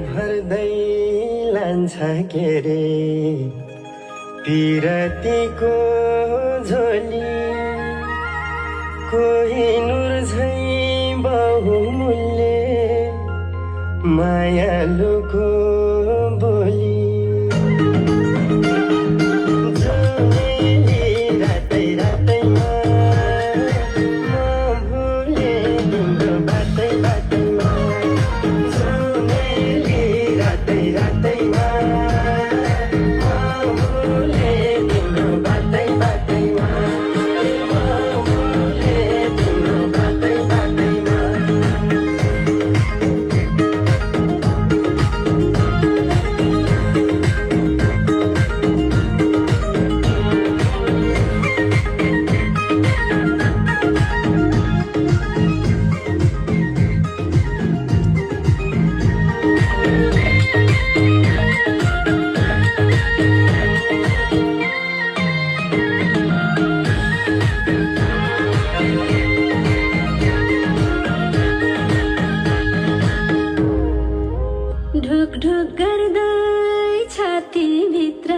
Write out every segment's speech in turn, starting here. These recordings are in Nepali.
भर्दै लान्छ के रे पिरतीको झोली कोहिनुर झैं बहुमूल्य मायालुको बोली ढुक ढुक गर्दै छातीभित्र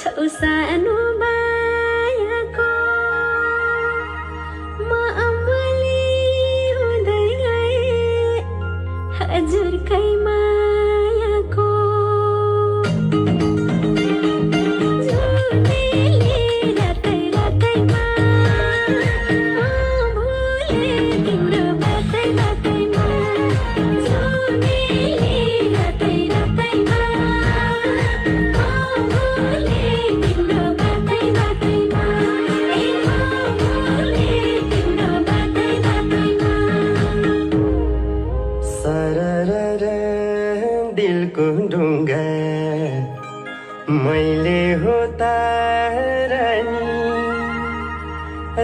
छौ सानो मायाको म अम्बली हुँदै गएँ हजुरकै मायाको झुलेली रातै रातैमा भुले तिम्रो बातै बातैमा दिलको ढुङ्गा मैले हो तारानी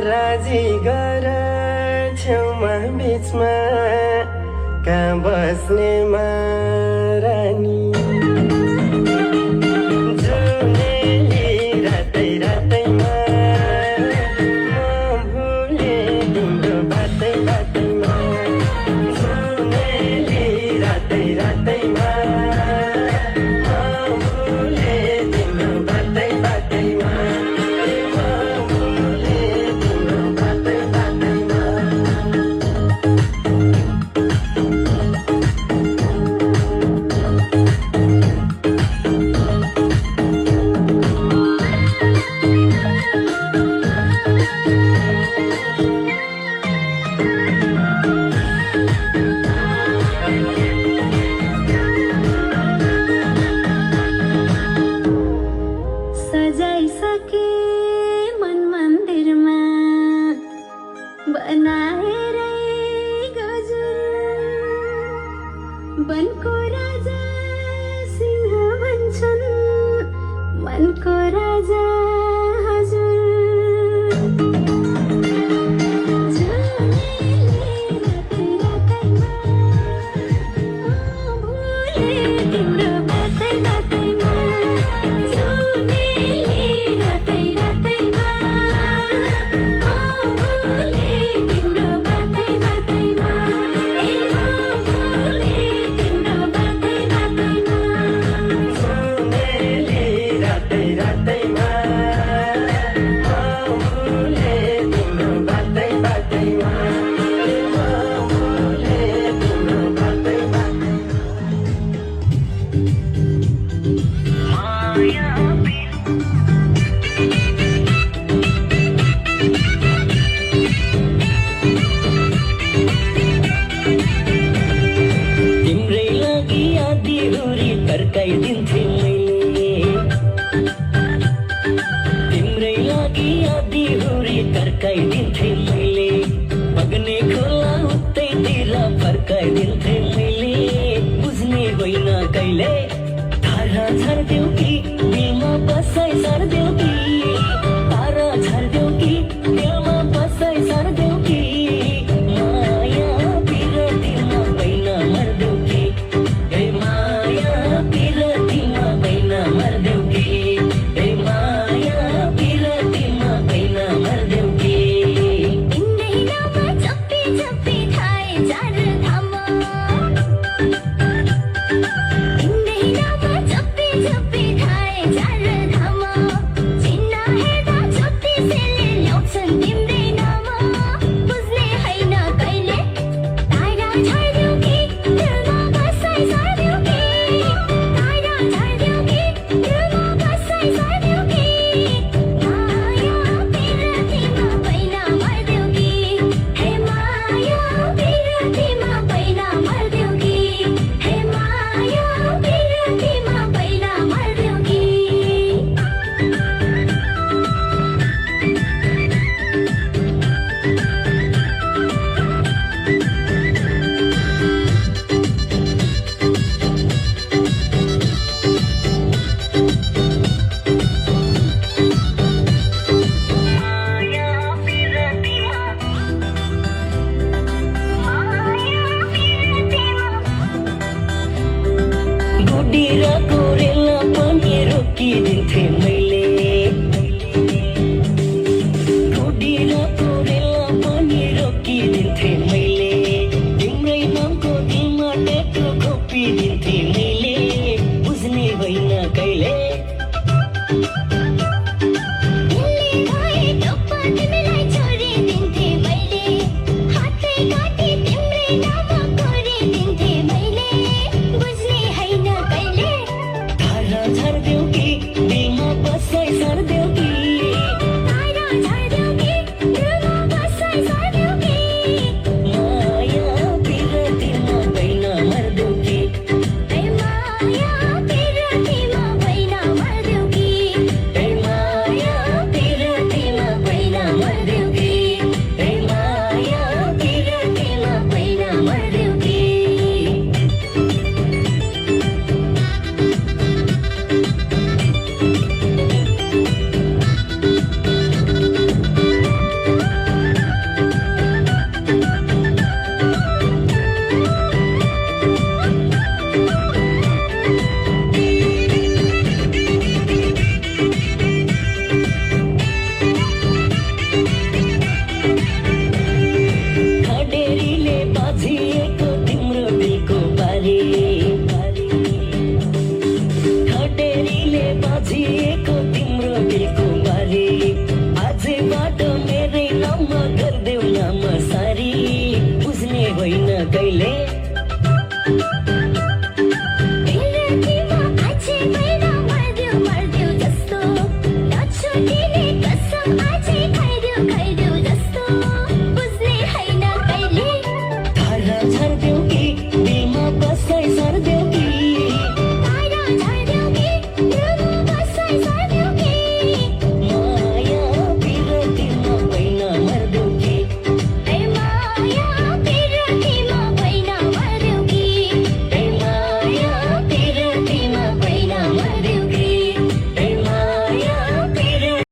राजी गर छेउमा बिचमा कहाँ बस्ने महारानी जुनेली रातै रातैमा म भुले तिम्रो बातै बातैमा जुनेली रातै रातैमा सजाइसके मन मन्दिरमा बनाएरै गजुर वनको राजा सिंह भन्छन् मनको राजा हजुर तिम्रो बातै बातैमा फर्काइदिन्थे मैले तिम्रै लागि आँधीहुरी तर्काइदिन्थे मैले बग्ने खोला उत्तैतिर फर्काइदिन्थे मैले बुझ्ने होइन कहिले धारा झर्देऊ कि दिलमा बसाइ सर्देऊ कि तारा झर्देऊ कि दिलमा बसाइ सर्देऊ कि माया पिरतीमा बैना मर्देऊ कि माया पिरतीमा बैना मर्देऊ कि माया पिरतीमा बैना मर्देऊ कि तिम्रै नाममा चप्पी चप्पी खाए झार धाम झै